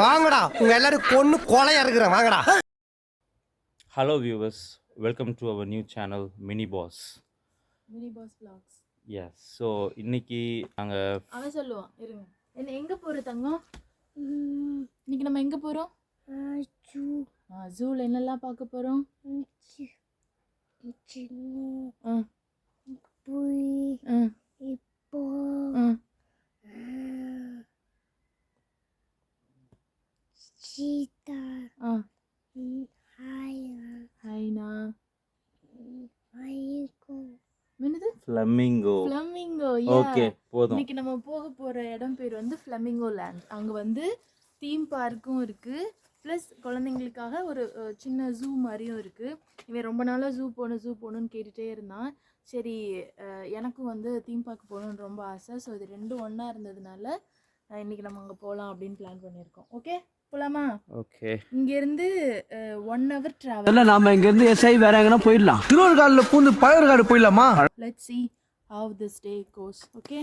வாங்கடா உங்க எல்லாரும் கொன்னு கொலையா இருக்கிறேன் வாங்கடா. Hello viewers, welcome to our new channel Mini Boss. Mini Boss vlogs. Yes, so இன்னைக்கு நாங்க அவன் சொல்லுவான் இருங்க. என்ன எங்க போற தங்கம்? இன்னைக்கு நம்ம எங்க போறோம்? ஜூல என்னெல்லாம் பார்க்க போறோம்? இப்போ சீதா ஹைனா என்னது? ஃப்ளமிங்கோ. ஃப்ளமிங்கோ. ஓகே போதும். இன்னைக்கு நம்ம போக போற இடம் பேர் வந்து ஃப்ளமிங்கோ லேண்ட். அங்க வந்து தீம் பார்க்கும் இருக்கு, ப்ளஸ் குழந்தைங்களுக்காக ஒரு சின்ன ஜூ மாதிரியும் இருக்குது. இவன் ரொம்ப நாளாக ஜூ போகணுன்னு கேட்டுகிட்டே இருந்தான். சரி எனக்கும் வந்து தீம் பார்க் போகணுன்னு ரொம்ப ஆசை. ஸோ இது ரெண்டும் ஒன்றா இருந்ததுனால இன்றைக்கி நம்ம அங்கே போகலாம் அப்படின்னு பிளான் பண்ணியிருக்கோம். ஓகே போகலாமா? ஓகே. இங்கேருந்து 1 hour ட்ராவல். இல்லை நாம் இங்கேருந்து எஸ்ஐ வேற எங்கன்னா போயிடலாம். திருவள்ளுக்காடில் பூந்து பழவர்காடு போயிடலாமா? Let's see how this day goes. Okay,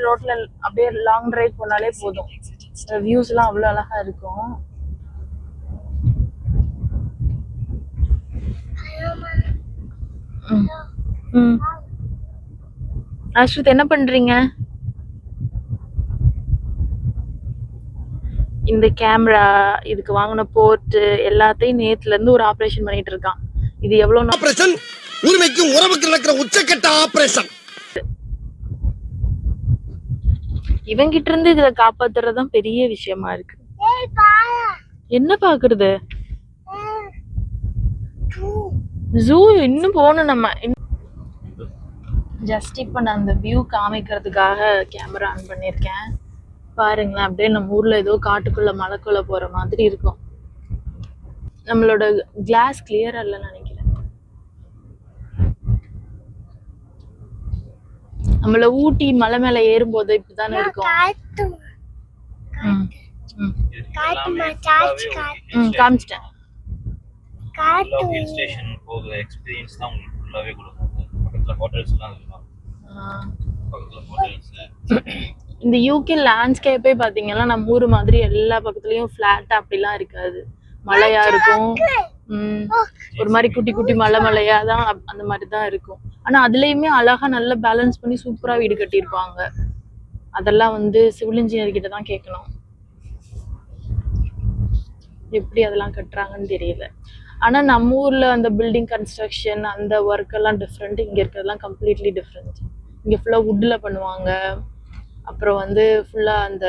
ரோட்ல அப்படியே லாங் டிரைவ் போனாலே போதும், வியூஸ்லாம் அவ்வளோ அழகா இருக்கும். அஸ்ருத் என்ன பண்றீங்க? இந்த கேமரா, இதுக்கு வாங்கின போர்ட்டு எல்லாத்தையும் நேத்துல இருந்து ஒரு ஆபரேஷன் பண்ணிட்டு இருக்கான். இது எவ்வளவு ஆபரேஷன்? உரிமைக்கும் உறவுக்கு நடக்கிற உச்சக்கட்ட ஆபரேஷன். இவங்கிட்ட இருந்து இதை காப்பாத்துறதுதான் பெரிய விஷயமா இருக்கு. என்ன பாக்குறது? ஜூ இன்னும் போகணும் நம்ம. ஜஸ்ட் இப்போ நான் அந்த வியூ காமிக்கிறதுக்காக கேமரா ஆன் பண்ணியிருக்கேன். பாருங்களேன், அப்படியே நம்ம ஊர்ல ஏதோ காட்டுக்குள்ள மலைக்குள்ள போற மாதிரி இருக்கும். நம்மளோட கிளாஸ் கிளியரா இல்லைன்னு நினைக்கிறேன். நம்மள ஊட்டி மலை மேல ஏறும்போது இப்படிதானே இருக்கும். காமிச்சிட்டேன். இந்த யூகே லேண்ட்ஸ்கேப்பே பாத்தீங்கன்னா நம்ம ஊர் மாதிரி எல்லா பக்கத்துலயும் பிளாட்டா அப்படிலாம் இருக்காது. மலையா இருக்கும், ஒரு மாதிரி குட்டி குட்டி மலையா தான் அந்த மாதிரி தான் இருக்கும். ஆனா அதுலயுமே அழகா நல்லா பேலன்ஸ் பண்ணி சூப்பரா வீடு கட்டியிருப்பாங்க. அதெல்லாம் வந்து சிவில் இன்ஜினியர் கிட்ட தான் கேட்கணும், எப்படி அதெல்லாம் கட்டுறாங்கன்னு தெரியல. ஆனா நம்ம ஊர்ல அந்த பில்டிங் கன்ஸ்ட்ரக்ஷன் அந்த ஒர்க் எல்லாம் டிஃப்ரெண்ட், இங்க இருக்கிறதெல்லாம் கம்ப்ளீட்லி டிஃப்ரெண்ட். இங்க ஃபுல்லா வுட்ல பண்ணுவாங்க. அப்புறம் வந்து ஃபுல்லா அந்த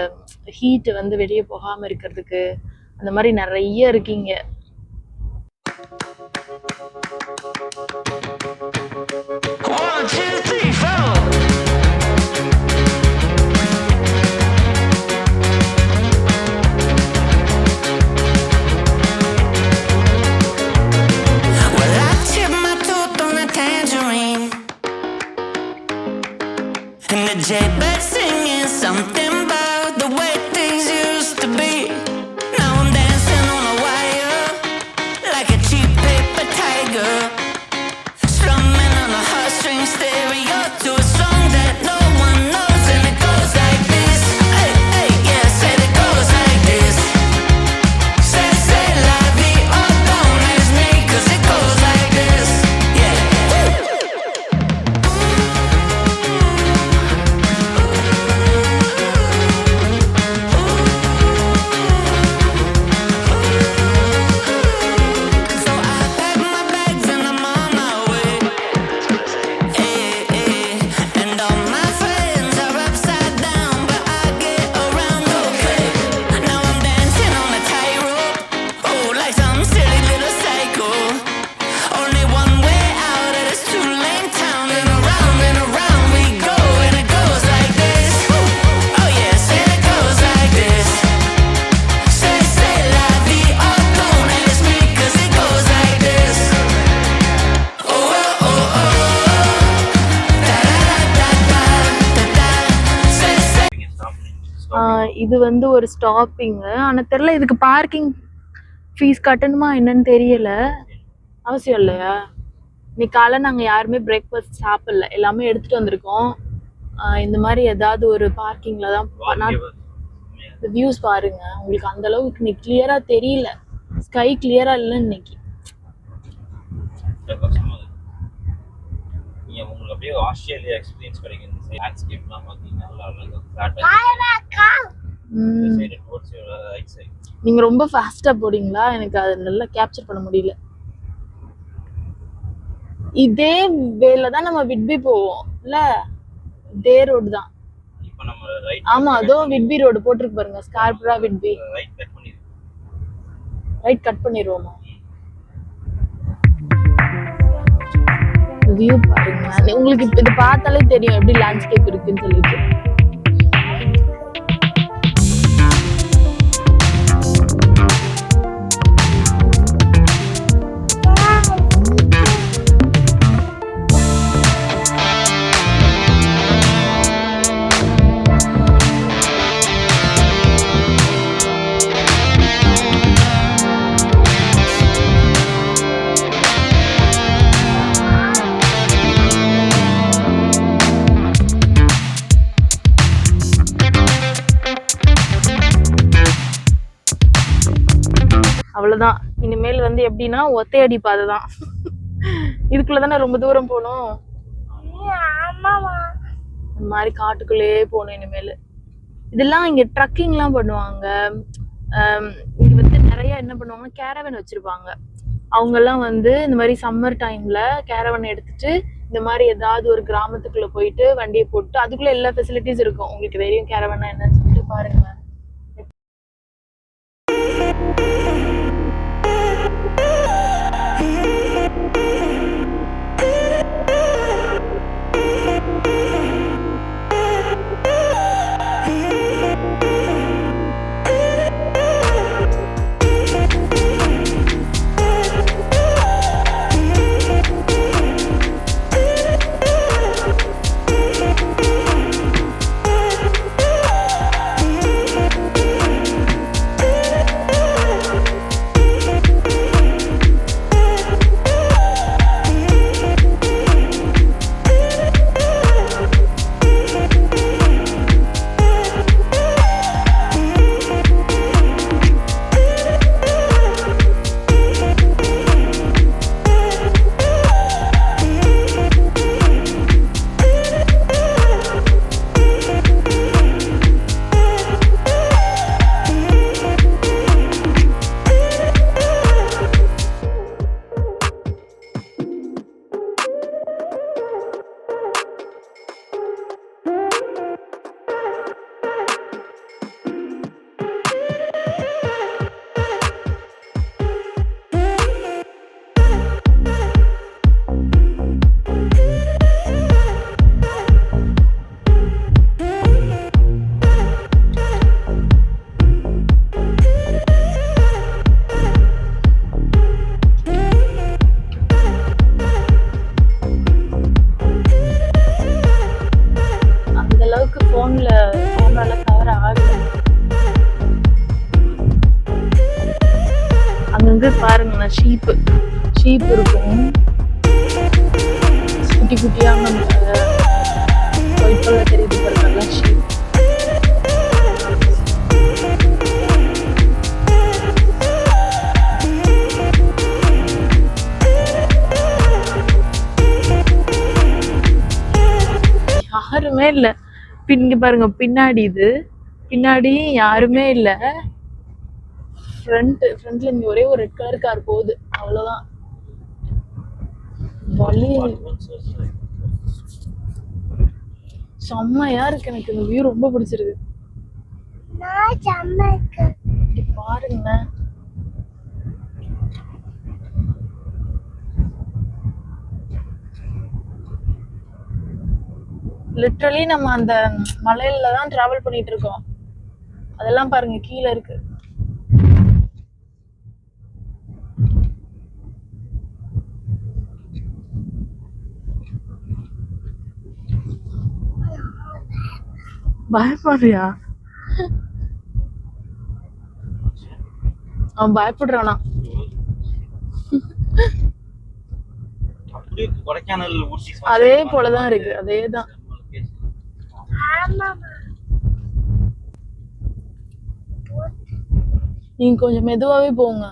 ஹீட் வந்து வெளியே போகாம இருக்கிறதுக்கு அந்த மாதிரி நிறைய இருக்கீங்க. Jaybird singing something about the way things used to be. Now I'm dancing on a wire like a cheap paper tiger, strumming on a heartstring stereo to a song that no one knows, and it goes like this. Hey, hey, yeah, say it goes like this. Say la vie, oh don't ask me, 'cause it goes like this. Yeah. இது வந்து ஒரு stopping. ஆனால் தெரில இதுக்கு parking fees கட்டணுமா என்னன்னு தெரியல. அவசியம் இல்லையா? இன்னைக்கு காலை நாங்கள் யாருமே பிரேக்ஃபாஸ்ட் சாப்பிடல, எல்லாமே எடுத்துகிட்டு வந்திருக்கோம். இந்த மாதிரி ஏதாவது ஒரு பார்க்கிங்கில் தான் இந்த வியூஸ் பாருங்க, உங்களுக்கு அந்த அளவுக்கு இன்னைக்கு கிளியரா தெரியல, ஸ்கை கிளியரா இல்லை இன்னைக்கு. நீங்க உங்களுக்கு அப்படியே ஆஸ்திரேலியா எக்ஸ்பீரியன்ஸ் கிடைக்கும். லேண்ட்ஸ்கேப்லாம் பார்த்தீங்கன்னா நல்லா அழகா ஃபிளாட்டா டுவர்ட்ஸ் யுவர் ரைட் சைடு. நீங்க ரொம்ப ஃபாஸ்டா போறீங்களா, எனக்கு அதை நல்லா கேப்சர் பண்ண முடியல. இதே வேல தான் நம்ம விட்பி போவோம் இல்ல, இதே ரோடு தான். இப்போ நம்ம ரைட், ஆமா அதோ விட்பி ரோடு போட்டுருக்கு பாருங்க, ஸ்கார்பரா விட்பி. ரைட் கட் பண்ணிடுவோம். ரைட் கட் பண்ணிடுவோமா? வியூ பாருங்க, உங்களுக்கு இப்ப இது பார்த்தாலே தெரியும் எப்படி லேண்ட்ஸ்கேப் இருக்குன்னு சொல்லிட்டு. அவ்வளவுதான். இனிமேல் வந்து எப்படின்னா ஒத்தையடி பாதை தான். இதுக்குள்ளதானே ரொம்ப தூரம் போகணும். இந்த மாதிரி காட்டுக்குள்ளேயே போகணும் இனிமேல். இதெல்லாம் இங்க ட்ரக்கிங்லாம் பண்ணுவாங்க. இங்க வந்து நிறைய என்ன பண்ணுவாங்கன்னா கேரவன் வச்சிருப்பாங்க. அவங்க எல்லாம் வந்து இந்த மாதிரி சம்மர் டைம்ல கேரவன் எடுத்துட்டு இந்த மாதிரி ஏதாவது ஒரு கிராமத்துக்குள்ள போயிட்டு வண்டியை போட்டு அதுக்குள்ள எல்லா ஃபெசிலிட்டிஸ் இருக்கும். உங்களுக்கு தெரியும் கேரவன்னா என்னன்னு சொல்லிட்டு பாருங்க. பாருங்க, ஷீப் இருக்கும் குட்டி குட்டியா. ஒயிட் கலர் தெரியுது பாருங்க, ஷீப். யாருமே இல்ல. இங்க பாருங்க பின்னாடி, இது பின்னாடி யாருமே இல்ல. ஃப்ரண்ட்ல இங்க ஒரே ஒரு ரெட் கலர் கார் போகுது, அவ்வளவுதான். வழி செம்மையா இருக்கு. எனக்கு இந்த வியூ ரொம்ப பிடிச்சிருக்கு. பாருங்க, லிட்டரலி நம்ம அந்த மலையில தான் டிராவல் பண்ணிட்டு இருக்கோம். அதெல்லாம் பாருங்க கீழே இருக்கு. பயப்படுறியா? அவன் பயப்படுறானா? அதே போலதான் இருக்கு, அதேதான். நீங்க கொஞ்சம் மெதுவாவே போங்க.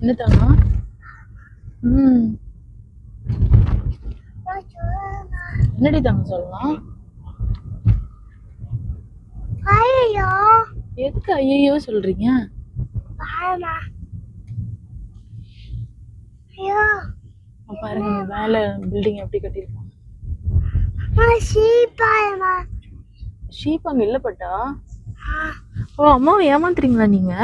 என்ன தாங்க? என்னடி தாங்க சொல்லலாம்? எதுக்கு ஐயோ சொல்றீங்க? பாருங்க மேல பில்டிங் எப்படி கட்டிருக்காங்க. ஷீப் அங்க இல்ல பட்டா. ஓ அம்மாவை ஏமாத்துறீங்களா நீங்க?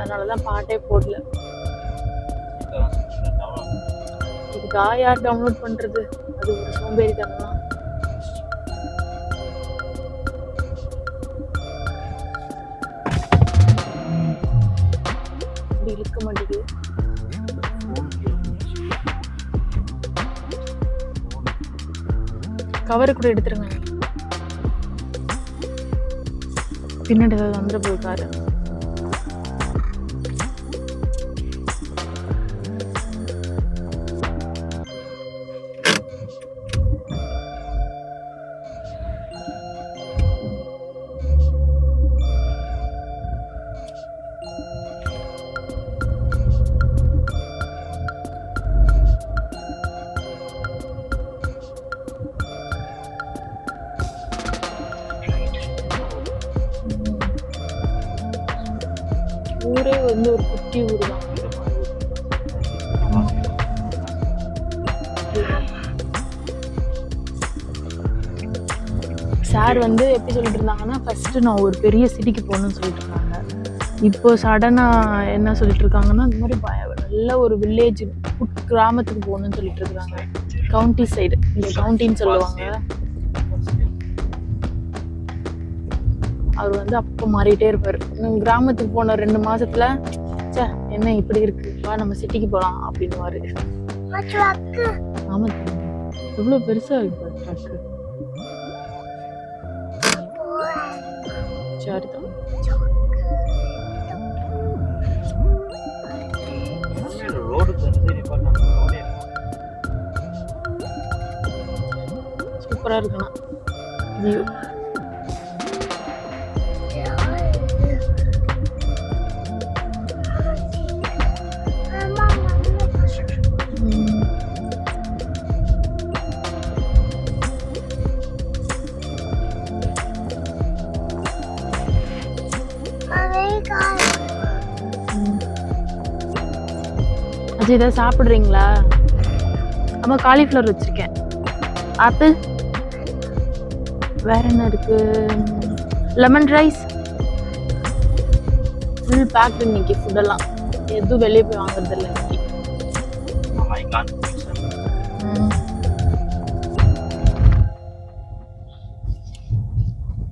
அதனாலதான் பாட்டே போடல. இதுக்கா யார் டவுன்லோட் பண்றது? அது ஒரு சோம்பேறித்தனம் தான். இழுக்க மாட்டேங்குது. கவரு கூட எடுத்துருங்க. பின்னாடி ஏதாவது வந்துட போயிருக்காரு. ஊரே வந்து ஒரு குட்டி ஊர் தான். சார் வந்து எப்படி சொல்லிட்டு இருந்தாங்கன்னா, ஃபர்ஸ்ட் நான் ஒரு பெரிய சிட்டிக்கு போகணும்னு சொல்லிட்டு இருந்தாங்க. இப்போ சடனா என்ன சொல்லிட்டு இருக்காங்கன்னா, இந்த மாதிரி நல்ல ஒரு வில்லேஜ் கிராமத்துக்கு போகணும்னு சொல்லிட்டு இருக்காங்க. கவுண்டி சைடு, இந்த கவுண்டின்னு சொல்லுவாங்க. அவர் வந்து அப்போ மாறிட்டே இருப்பாரு. கிராமத்துக்கு போன 2 மாசத்துல சே என்ன இப்படி இருக்கு, வா நம்ம சிட்டிக்கு போலாம் அப்படின்னுவாரு. ஆமா எவ்வளவு பெருசா இருக்கு ட்ரக்கு. சரிதான். சூப்பரா இருக்கணும் வியூ. அஜய் இதை சாப்பிட்றீங்களா? அம்மா காலிஃப்ளவர் வச்சிருக்கேன். ஆப்பிள் வேற என்ன இருக்கு? லெமன் ரைஸ் ஃபுல் பேக்டு இன்னைக்கு. ஃபுட்டெல்லாம் எதுவும் வெளியே போய் வாங்குறது இல்லை இன்னைக்கு.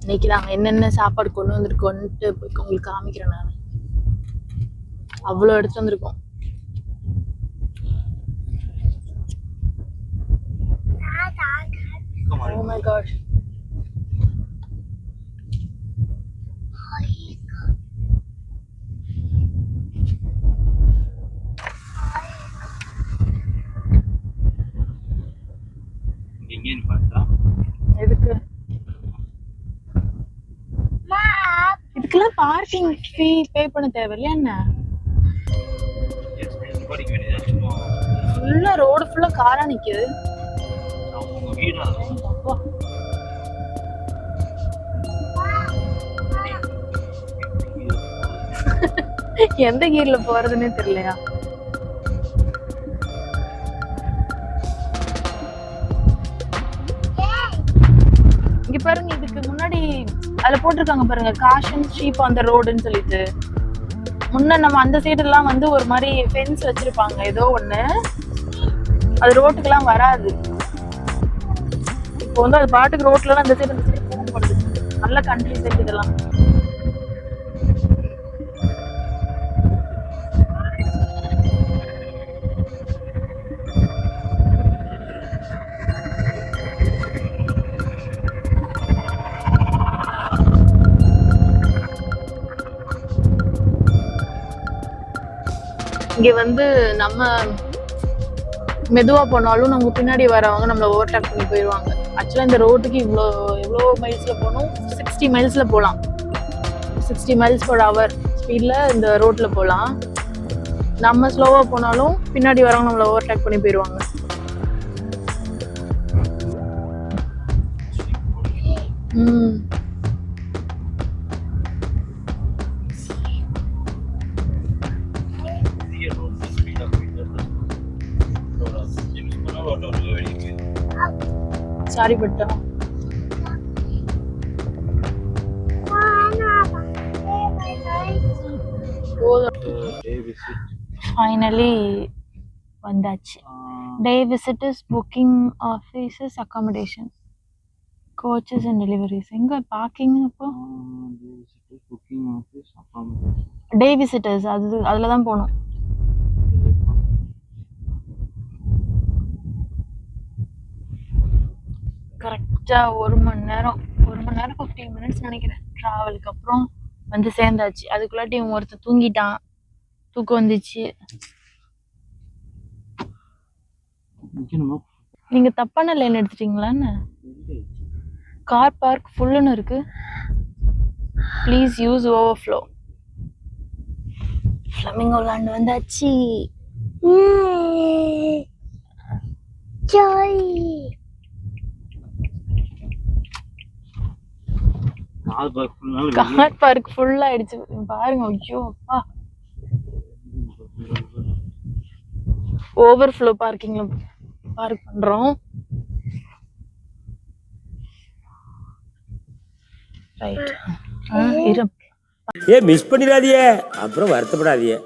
இன்னைக்கு நாங்கள் என்னென்ன சாப்பாடு கொண்டு வந்திருக்கோன்ட்டு உங்களுக்கு காமிக்கிறேன். நான் அவ்வளோ எடுத்து வந்திருக்கோம். Oh my gosh. எதுக்கு? இதுக்கெல்லாம் பார்க்கிங் ஃபீ பே பண்ண தேவையில்லையா என்ன? ஃபுல்லா ரோடு ஃபுல்லா காரா நிக்குது. எந்த கீர்ல போறதுன்னே தெரியலையா? இங்க பாருங்க, இதுக்கு முன்னாடி அதுல போட்டிருக்காங்க பாருங்க, காஷன் ஷீப் அந்த ரோடுன்னு சொல்லிட்டு. முன்ன நம்ம அந்த சைடு எல்லாம் வந்து ஒரு மாதிரி ஃபென்ஸ் வச்சிருப்பாங்க ஏதோ ஒண்ணு, அது ரோட்டுக்கெல்லாம் வராது. இப்போ வந்து அது பாட்டுக்கு ரோட்ல எல்லாம் அந்த சைடு போகப்படுது. நல்ல கண்ட்ரி சைடு இதெல்லாம். இங்கே வந்து நம்ம மெதுவாக போனாலும் நம்ம பின்னாடி வரவங்க நம்மளை ஓவர்டேக் பண்ணி போயிடுவாங்க. ஆக்சுவலாக இந்த ரோட்டுக்கு எவ்வளோ மைல்ஸில் போகணும், 60 மைல்ஸில் போகலாம். 60 mph ஸ்பீடில் இந்த ரோட்டில் போகலாம். நம்ம ஸ்லோவாக போனாலும் பின்னாடி வரவங்க நம்மளை ஓவர்டேக் பண்ணி போயிடுவாங்க. சாரி பட்டா ஃபைனலி வந்தாச்சு. Day visitors booking offices accommodation coaches and deliveries. எங்க பார்க்கிங்? அப்போ டே விசிட்டர்ஸ் அதில் தான் போகணும். கரெக்டாக 1 மணி நேரம் 15 மினிட்ஸ் நினைக்கிறேன் ட்ராவலுக்கு அப்புறம் வந்து சேர்ந்தாச்சு. அதுக்குள்ளாட்டி இவன் ஒருத்தர் தூங்கிட்டான், தூக்கம் வந்துச்சு. நீங்கள் தப்பான லைன் எடுத்துட்டீங்களான்னு? கார் பார்க் ஃபுல்லுன்னு இருக்கு. Please use overflow. Flamingo land வந்தாச்சு. கார் பார்க் ஃபுல் ஆயிடுச்சு பாருங்க. ஐயோ அப்பா, ஓவர்ஃப்ளோ பார்க்கிங்ல பார்க் பண்றோம். ரைட். மிஸ் பண்ணிடாதீங்க, அப்புறம் வருத்தப்படாதீங்க.